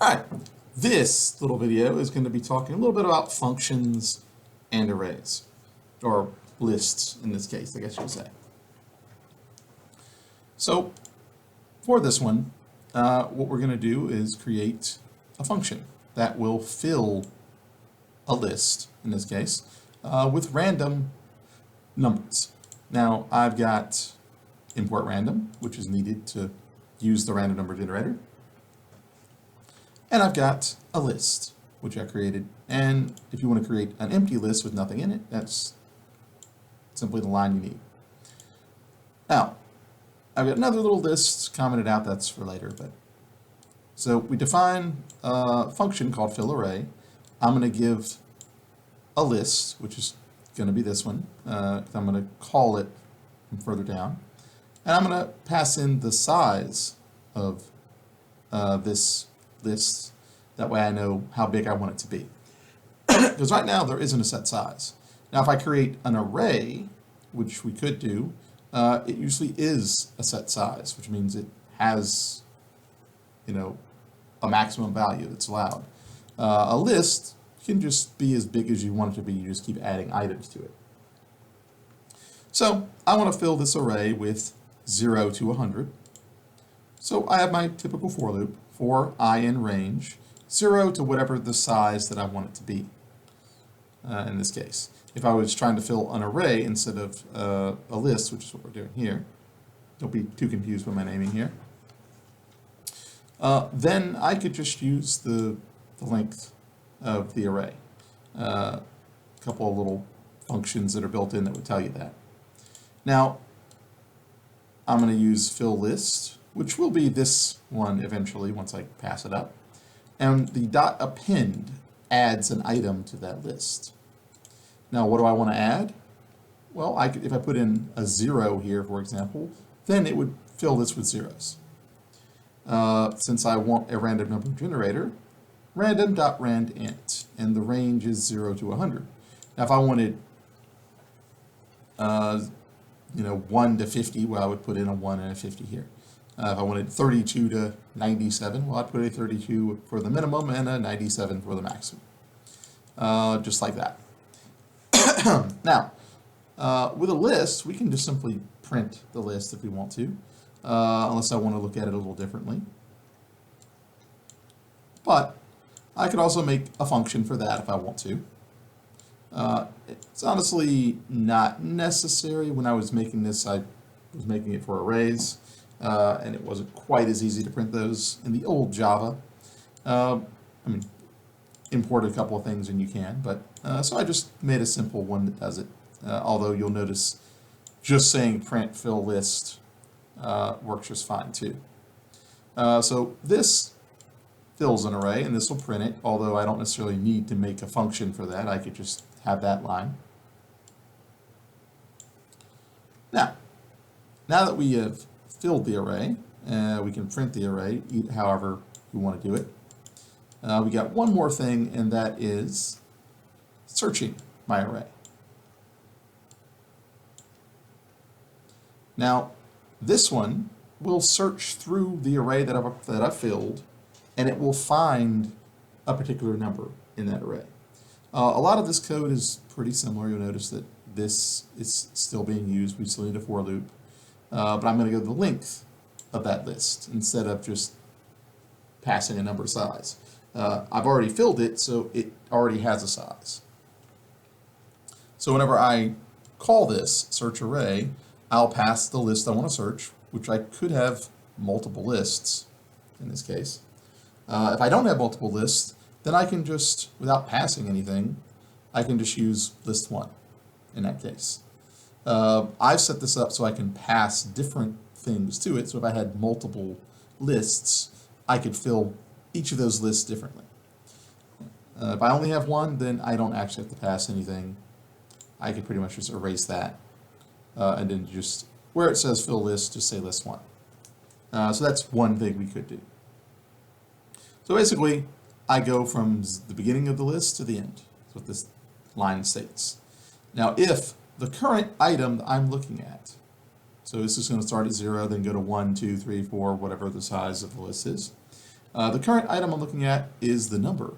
All right, this little video is going to be talking a little bit about functions and arrays, or lists in this case, I guess you would say. So for this one, what we're going to do is create a function that will fill a list, in this case, with random numbers. Now I've got import random, which is needed to use the random number generator. And I've got a list, which I created. And if you want to create an empty list with nothing in it, that's simply the line you need. Now, I've got another little list commented out, that's for later. So we define a function called fillArray. I'm going to give a list, which is going to be this one. I'm going to call it from further down. And I'm going to pass in the size of this list. That way I know how big I want it to be. Because right now there isn't a set size. Now if I create an array, which we could do, it usually is a set size, which means it has, a maximum value that's allowed. A list can just be as big as you want it to be. You just keep adding items to it. So I want to fill this array with 0 to 100. So I have my typical for loop, for I in range, 0 to whatever the size that I want it to be, in this case. If I was trying to fill an array instead of a list, which is what we're doing here, don't be too confused by my naming here, then I could just use the length of the array. A couple of little functions that are built in that would tell you that. Now, I'm going to use fill list, which will be this one eventually once I pass it up. And the dot append adds an item to that list. Now, what do I want to add? Well, if I put in a 0 here, for example, then it would fill this with zeros. Since I want a random number generator, random.randint, and the range is 0 to 100. Now, if I wanted 1 to 50, well, I would put in a 1 and a 50 here. If I wanted 32 to 97, well, I'd put a 32 for the minimum and a 97 for the maximum. Just like that. Now, with a list, we can just simply print the list if we want to, unless I want to look at it a little differently. But I could also make a function for that if I want to. It's honestly not necessary. When I was making this, I was making it for arrays, and it wasn't quite as easy to print those in the old Java. Import a couple of things and you can, but so I just made a simple one that does it. Although you'll notice just saying print fill list works just fine too. So this fills an array and this will print it, although I don't necessarily need to make a function for that. I could just have that line. Now that we have filled the array, we can print the array however we want to do it. We got one more thing, and that is searching my array. Now, this one will search through the array that I've filled, and it will find a particular number in that array. A lot of this code is pretty similar. You'll notice that this is still being used. We still need a for loop. But I'm going to go to the length of that list instead of just passing a number size. I've already filled it, so it already has a size. So whenever I call this search array, I'll pass the list I want to search, which I could have multiple lists in this case. If I don't have multiple lists, then I can just, without passing anything, I can just use list 1 in that case. I've set this up so I can pass different things to it. So if I had multiple lists, I could fill each of those lists differently. If I only have one, then I don't actually have to pass anything. I could pretty much just erase that. And then just, where it says fill list, just say list 1. So that's one thing we could do. So basically, I go from the beginning of the list to the end. That's what this line states. Now, if the current item that I'm looking at, so this is going to start at 0, then go to 1, 2, 3, 4, whatever the size of the list is. The current item I'm looking at is the number.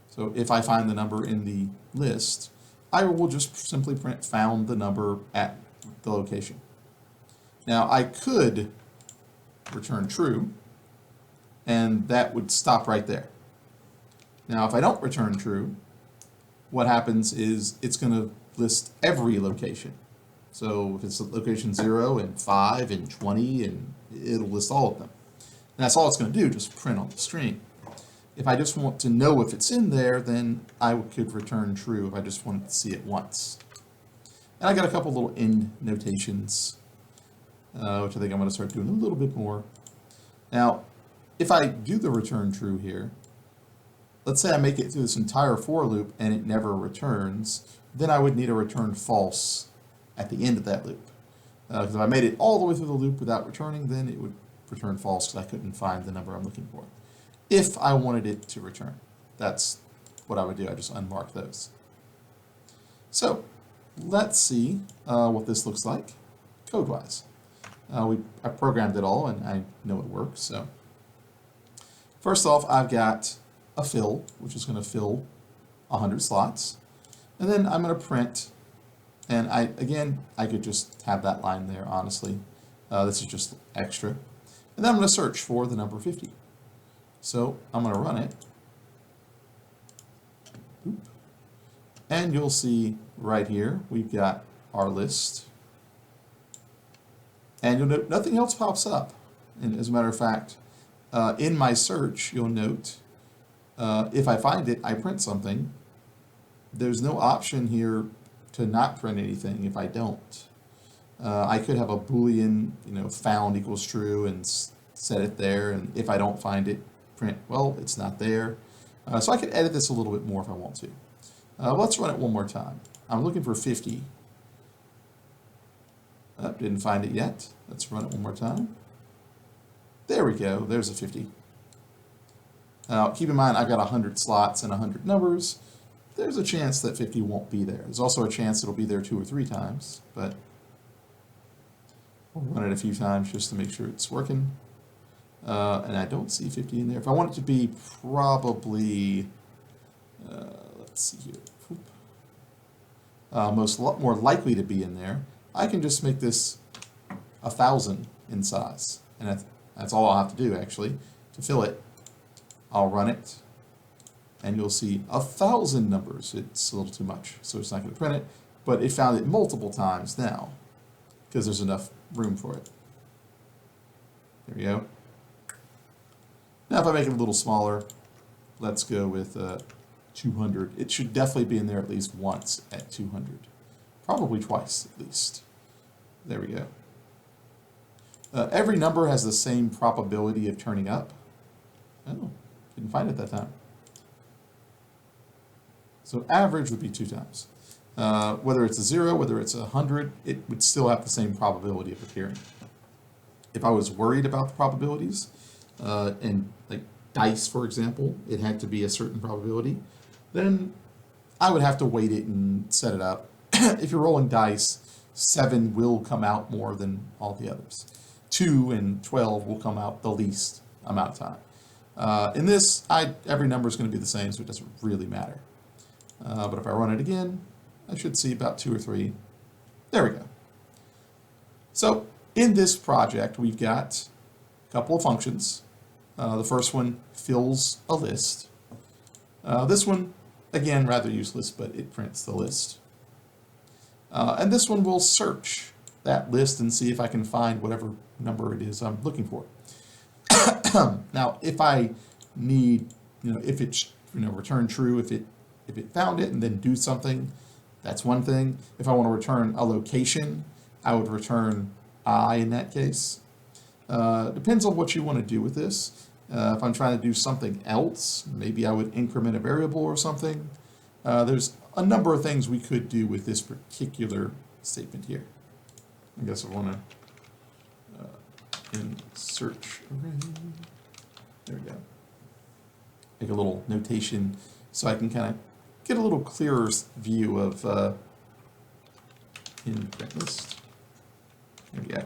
So if I find the number in the list, I will just simply print found the number at the location. Now I could return true, and that would stop right there. Now if I don't return true, what happens is it's going to list every location. So if it's location 0 and 5 and 20, and it'll list all of them. And that's all it's going to do, just print on the screen. If I just want to know if it's in there, then I could return true if I just wanted to see it once. And I got a couple little end notations, which I think I'm going to start doing a little bit more. Now, if I do the return true here, let's say I make it through this entire for loop and it never returns, then I would need a return false at the end of that loop. Because if I made it all the way through the loop without returning, then it would return false because I couldn't find the number I'm looking for. If I wanted it to return, that's what I would do. I just unmark those. So let's see what this looks like code-wise. I programmed it all and I know it works. So first off, I've got a fill, which is going to fill 100 slots. And then I'm going to print, and I could just have that line there, honestly. This is just extra. And then I'm going to search for the number 50. So I'm going to run it. Oop. And you'll see right here, we've got our list. And you'll note nothing else pops up. And as a matter of fact, in my search, you'll note if I find it, I print something. There's no option here to not print anything if I don't. I could have a Boolean, found equals true and set it there. And if I don't find it, print, well, it's not there. So I could edit this a little bit more if I want to. Let's run it one more time. I'm looking for 50. Didn't find it yet. Let's run it one more time. There we go. There's a 50. Now, keep in mind, I've got 100 slots and 100 numbers. There's a chance that 50 won't be there. There's also a chance it'll be there 2 or 3 times, but we'll run it a few times just to make sure it's working. And I don't see 50 in there. If I want it to be probably, let's see here, more likely to be in there, I can just make this 1,000 in size. And that's all I'll have to do, actually, to fill it. I'll run it, and you'll see 1,000 numbers. It's a little too much, so it's not going to print it, but it found it multiple times now, because there's enough room for it. There we go. Now if I make it a little smaller, let's go with 200. It should definitely be in there at least once at 200. Probably twice at least. There we go. Every number has the same probability of turning up. Oh, didn't find it that time. So average would be 2 times. Whether it's a 0, whether it's 100, it would still have the same probability of appearing. If I was worried about the probabilities, and like dice, for example, it had to be a certain probability, then I would have to weight it and set it up. If you're rolling dice, 7 will come out more than all the others. 2 and 12 will come out the least amount of time. In this, every number is going to be the same, so it doesn't really matter. But if I run it again, I should see about 2 or 3. There we go. So in this project, we've got a couple of functions. The first one fills a list. This one, again, rather useless, but it prints the list. And this one will search that list and see if I can find whatever number it is I'm looking for. Now, if I need, if it's, return true, if it found it and then do something, that's one thing. If I want to return a location, I would return I in that case. Depends on what you want to do with this. If I'm trying to do something else, maybe I would increment a variable or something. There's a number of things we could do with this particular statement here. I guess I want to in search array. There we go. Make a little notation so I can kind of get a little clearer view of in print list. There we go.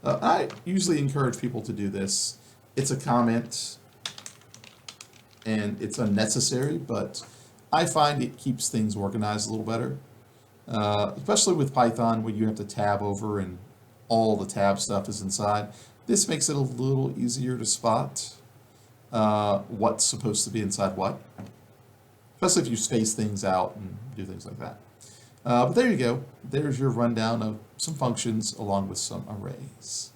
I usually encourage people to do this It's a comment and it's unnecessary, but I find it keeps things organized a little better. Especially with Python where you have to tab over and all the tab stuff is inside. This makes it a little easier to spot what's supposed to be inside what, especially if you space things out and do things like that. But there you go. There's your rundown of some functions along with some arrays.